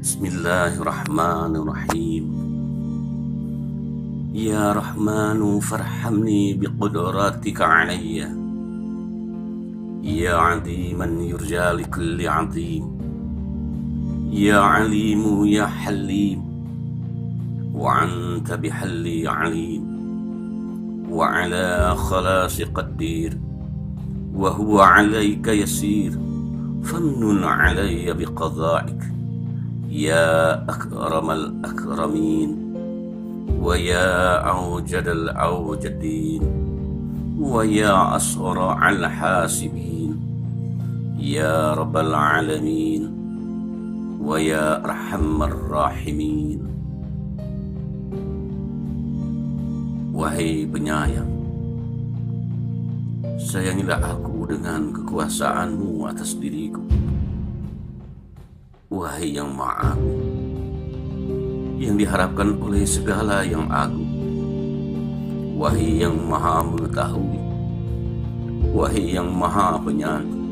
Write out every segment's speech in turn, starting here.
Bismillahirrahmanirrahim. Ya Rahmanu farhamni biqudratika alayya. Ya adiman yurja likulli adim. Ya alimu ya halim. Wa anta bihalli alim. Wa ala khalasi qadir. Wa huwa alayka yasir. Famnun alayya biqada'ik. Ya akramal akramin. ويا أوجد الأوجدين ويا أسرع الحاسبين يا رب العالمين ويا أرحم الراحمين. Wahai penyayang, sayangilah aku dengan kekuasaanmu atas diriku. Wahai yang Maha Agung, yang diharapkan oleh segala yang agung. Wahai yang Maha Mengetahui, wahai yang Maha Penyayang,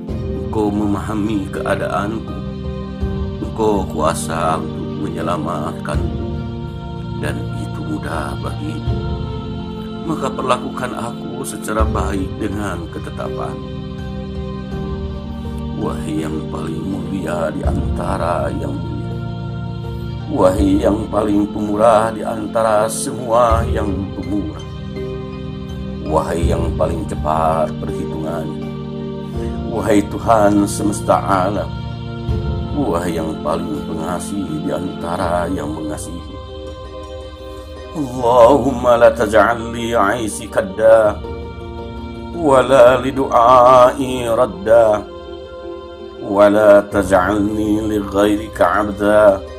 Engkau memahami keadaanku, Engkau kuasa untuk menyelamatkanku, dan itu mudah bagimu. Maka perlakukan aku secara baik dengan ketetapan. Wahai yang paling mulia di antara yang mulia, wahai yang paling pemurah di antara semua yang pemurah, wahai yang paling cepat perhitungannya, wahai Tuhan semesta alam, wahai yang paling pengasih di antara yang mengasihi. Allahumma la taj'al li 'aisi kadda wa la li du'ai radda wa la taj'alni li ghairika 'abda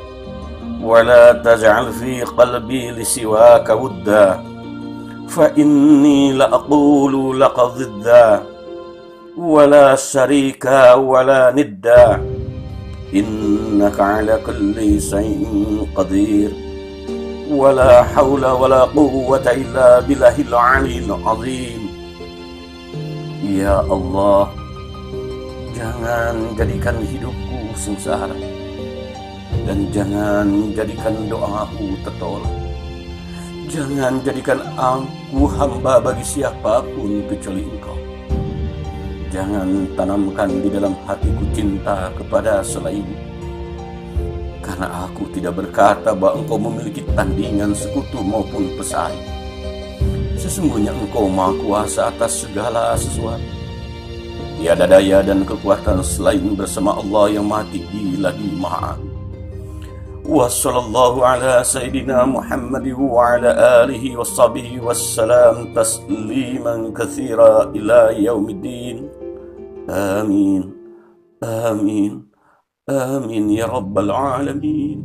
ولا تجعل في قلبي لسواك ودا فإني لأقول لك ضدا ولا شريكا ولا ندا إنك على كل شيء قدير ولا حول ولا قوة إلا بالله العلي العظيم. Ya Allah, jangan jadikan hidupku sengsara, dan jangan jadikan doaku tertolak. Jangan jadikan aku hamba bagi siapapun kecuali Engkau. Jangan tanamkan di dalam hatiku cinta kepada selainmu, karena aku tidak berkata bahwa Engkau memiliki tandingan, sekutu maupun pesaing. Sesungguhnya Engkau Maha Kuasa atas segala sesuatu. Tiada daya dan kekuatan selain bersama Allah yang Maha Tinggi lagi Maha Agung. Wa sallallahu ala sayyidina Muhammad wa ala alihi wa sahbihi wassalam tasliman katsira ila yaumiddin. Amin. Amin. Amin ya rabbal alamin.